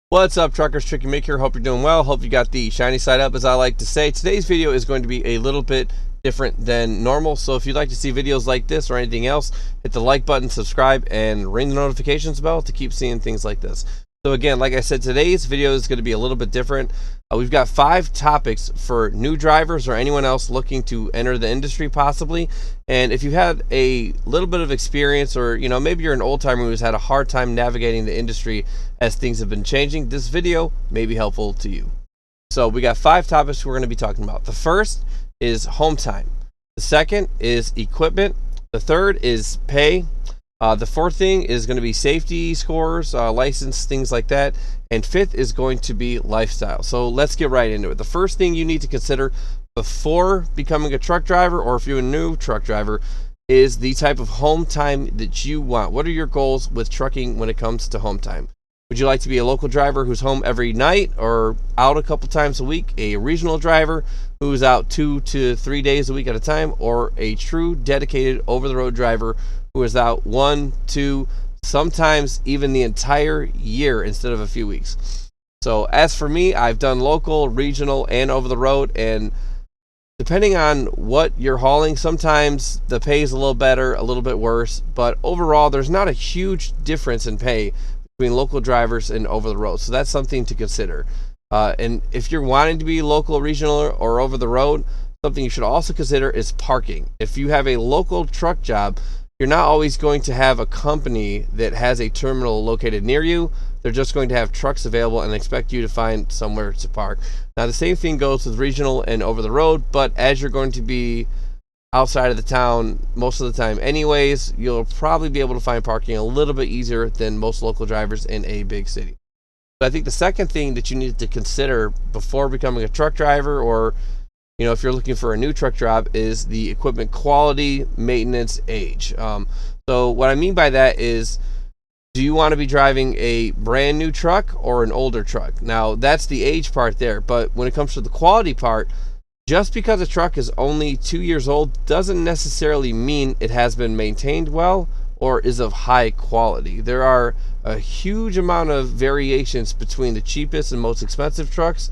What's up, truckers? Tricky Mick here. Hope you're doing well. Hope you got the shiny side up, as I like to say. Today's video is going to be a little bit different than normal. So if you'd like to see videos like this or anything else, hit the like button, subscribe, and ring the notifications bell to keep seeing things like this. So again, like I said, today's video is going to be a little bit different. We've got 5 topics for new drivers or anyone else looking to enter the industry possibly. And if you've had a little bit of experience, or maybe you're an old timer who's had a hard time navigating the industry as things have been changing, this video may be helpful to you. So we got 5 topics we're going to be talking about. The first is home time. The second is equipment. The third is pay. The fourth thing is going to be safety scores, license, things like that. And fifth is going to be lifestyle. So let's get right into it. The first thing you need to consider before becoming a truck driver, or if you're a new truck driver, is the type of home time that you want. What are your goals with trucking when it comes to home time? Would you like to be a local driver who's home every night or out a couple times a week, a regional driver who's out 2 to 3 days a week at a time, or a true dedicated over-the-road driver who is out 1, 2, sometimes even the entire year instead of a few weeks? So as for me, I've done local, regional, and over-the-road, and depending on what you're hauling, sometimes the pay is a little better, a little bit worse, but overall there's not a huge difference in pay between local drivers and over the road. So that's something to consider. And if you're wanting to be local, regional, or over the road, something you should also consider is parking. If you have a local truck job, you're not always going to have a company that has a terminal located near you. They're just going to have trucks available and expect you to find somewhere to park. Now, the same thing goes with regional and over the road, but as you're going to be outside of the town most of the time anyways, you'll probably be able to find parking a little bit easier than most local drivers in a big city. But I think the second thing that you need to consider before becoming a truck driver, or if you're looking for a new truck job, is the equipment quality, maintenance, age. So what I mean by that is, do you want to be driving a brand new truck or an older truck? Now, that's the age part there, but when it comes to the quality part, just because a truck is only 2 years old doesn't necessarily mean it has been maintained well or is of high quality. There are a huge amount of variations between the cheapest and most expensive trucks,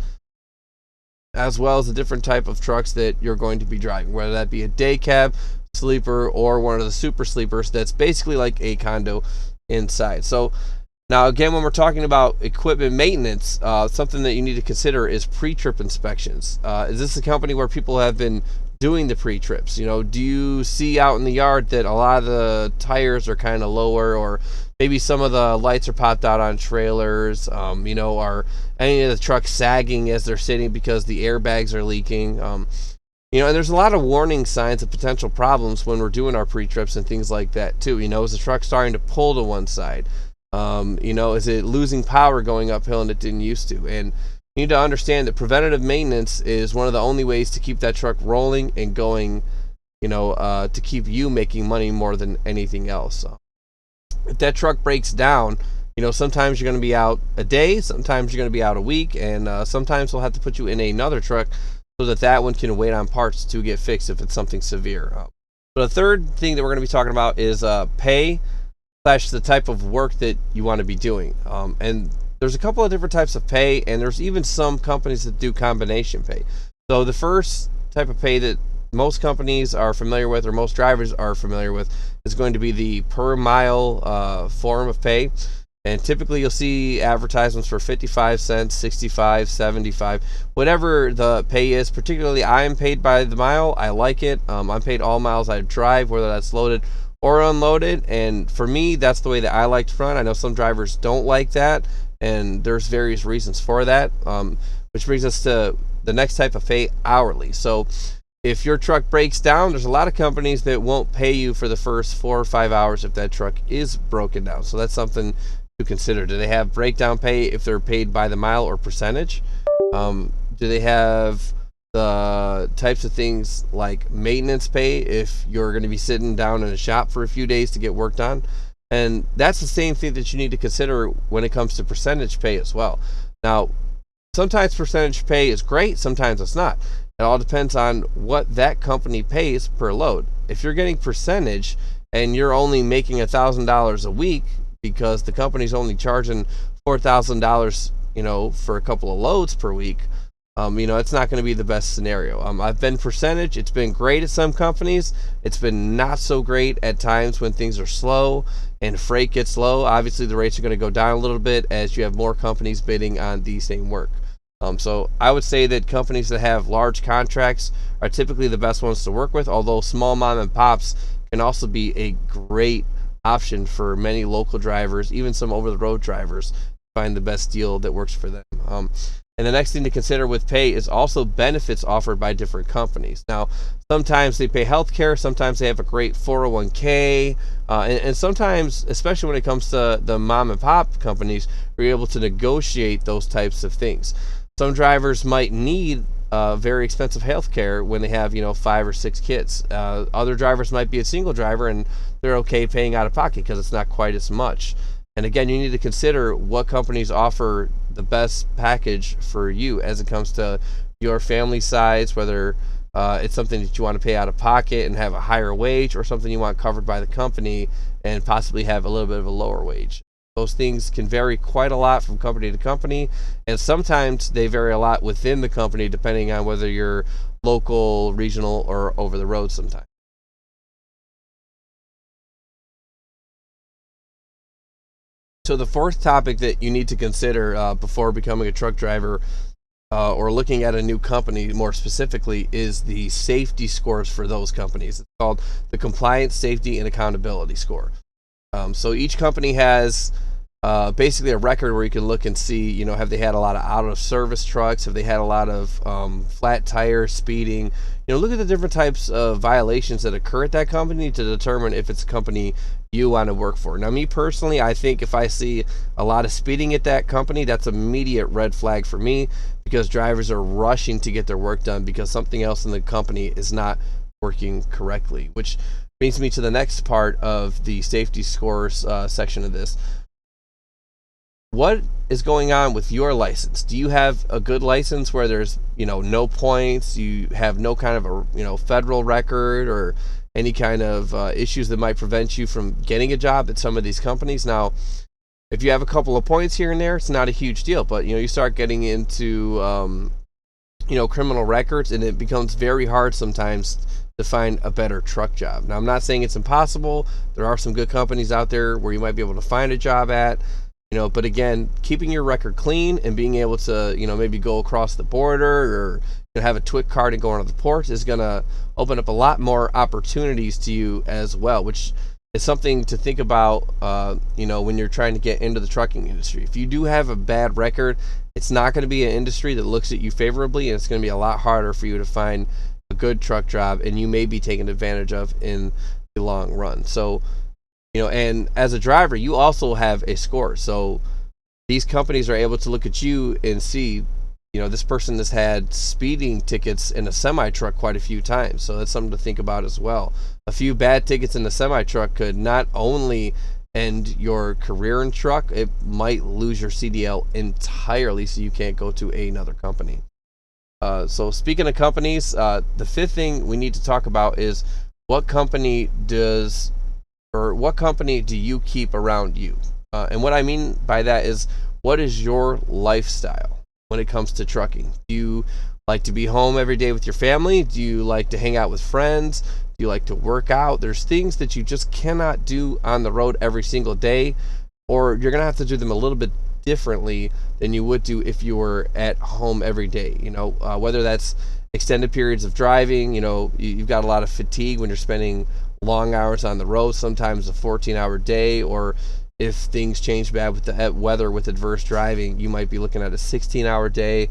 as well as the different type of trucks that you're going to be driving, whether that be a day cab, sleeper, or one of the super sleepers that's basically like a condo inside. So now, again, when we're talking about equipment maintenance, something that you need to consider is pre-trip inspections. Is this a company where people have been doing the pre-trips? Do you see out in the yard that a lot of the tires are kind of lower, or maybe some of the lights are popped out on trailers? Are any of the trucks sagging as they're sitting because the airbags are leaking? And there's a lot of warning signs of potential problems when we're doing our pre-trips and things like that too. Is the truck starting to pull to one side? Is it losing power going uphill and it didn't used to? And you need to understand that preventative maintenance is one of the only ways to keep that truck rolling and going, to keep you making money more than anything else. If that truck breaks down, sometimes you're going to be out a day, sometimes you're going to be out a week, and sometimes we'll have to put you in another truck so that one can wait on parts to get fixed if it's something severe. So the third thing that we're going to be talking about is pay / the type of work that you want to be doing. And there's a couple of different types of pay, and there's even some companies that do combination pay. So the first type of pay that most companies are familiar with, or most drivers are familiar with, is going to be the per mile form of pay. And typically you'll see advertisements for 55 cents, 65, 75, whatever the pay is. Particularly, I am paid by the mile. I like it. I'm paid all miles I drive, whether that's loaded or unloaded, and for me, that's the way that I like to run. I know some drivers don't like that, and there's various reasons for that, which brings us to the next type of pay, hourly. So if your truck breaks down, there's a lot of companies that won't pay you for the first 4 or 5 hours if that truck is broken down. So that's something to consider. Do they have breakdown pay if they're paid by the mile or percentage? Do they have the types of things like maintenance pay if you're going to be sitting down in a shop for a few days to get work done? And that's the same thing that you need to consider when it comes to percentage pay as well. Now, sometimes percentage pay is great, sometimes it's not. It all depends on what that company pays per load. If you're getting percentage and you're only making $1,000 a week because the company's only charging $4,000 for a couple of loads per week, it's not going to be the best scenario. I've been percentage. It's been great at some companies. It's been not so great at times when things are slow and freight gets low. Obviously, the rates are going to go down a little bit as you have more companies bidding on the same work. So I would say that companies that have large contracts are typically the best ones to work with, although small mom and pops can also be a great option for many local drivers, even some over-the-road drivers, to find the best deal that works for them. And the next thing to consider with pay is also benefits offered by different companies. Now, sometimes they pay health care, sometimes they have a great 401k, and sometimes, especially when it comes to the mom and pop companies, you're able to negotiate those types of things. Some drivers might need very expensive health care when they have 5 or 6 kids. Other drivers might be a single driver and they're okay paying out of pocket because it's not quite as much. And again, you need to consider what companies offer the best package for you as it comes to your family size, whether it's something that you want to pay out of pocket and have a higher wage, or something you want covered by the company and possibly have a little bit of a lower wage. Those things can vary quite a lot from company to company, and sometimes they vary a lot within the company depending on whether you're local, regional, or over the road sometimes. So the fourth topic that you need to consider before becoming a truck driver or looking at a new company more specifically is the safety scores for those companies. It's called the Compliance, Safety, and Accountability Score. So each company has basically a record where you can look and see, have they had a lot of out of service trucks? Have they had a lot of flat tires, speeding? Look at the different types of violations that occur at that company to determine if it's a company you want to work for. Now, me personally, I think if I see a lot of speeding at that company, that's immediate red flag for me, because drivers are rushing to get their work done because something else in the company is not working correctly, which brings me to the next part of the safety scores section of this. What is going on with your license? Do you have a good license where there's no points? You have no kind of a federal record or any kind of issues that might prevent you from getting a job at some of these companies? Now, if you have a couple of points here and there, it's not a huge deal, but you start getting into criminal records, and it becomes very hard sometimes to find a better truck job. Now, I'm not saying it's impossible. There are some good companies out there where you might be able to find a job at, but again, keeping your record clean and being able to, maybe go across the border or have a TWIC card and go onto the port is going to open up a lot more opportunities to you as well, which is something to think about, when you're trying to get into the trucking industry. If you do have a bad record, it's not going to be an industry that looks at you favorably, and it's going to be a lot harder for you to find a good truck job, and you may be taken advantage of in the long run. So, and as a driver, you also have a score. So these companies are able to look at you and see, this person has had speeding tickets in a semi truck quite a few times. So that's something to think about as well. A few bad tickets in the semi truck could not only end your career in truck, it might lose your CDL entirely, so you can't go to another company. So speaking of companies, the fifth thing we need to talk about is what company do you keep around you? And what I mean by that is, what is your lifestyle when it comes to trucking? Do you like to be home every day with your family? Do you like to hang out with friends? Do you like to work out? There's things that you just cannot do on the road every single day, or you're going to have to do them a little bit differently than you would do if you were at home every day. Whether that's extended periods of driving, you've got a lot of fatigue when you're spending long hours on the road, sometimes a 14-hour day, or if things change bad with the weather with adverse driving, you might be looking at a 16-hour day.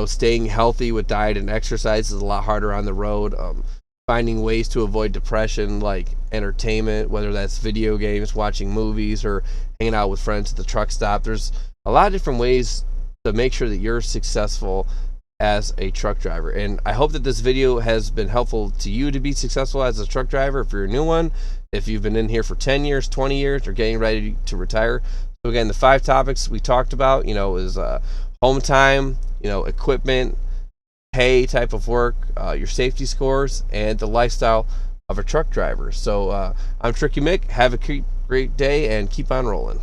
Staying healthy with diet and exercise is a lot harder on the road. Finding ways to avoid depression, like entertainment, whether that's video games, watching movies, or hanging out with friends at the truck stop. There's a lot of different ways to make sure that you're successful as a truck driver. And I hope that this video has been helpful to you to be successful as a truck driver. If you're a new one, if you've been in here for 10 years, 20 years, or getting ready to retire. So again, the 5 topics we talked about, is home time, equipment, pay, type of work, your safety scores, and the lifestyle of a truck driver. So I'm Tricky Mick. Have a great day and keep on rolling.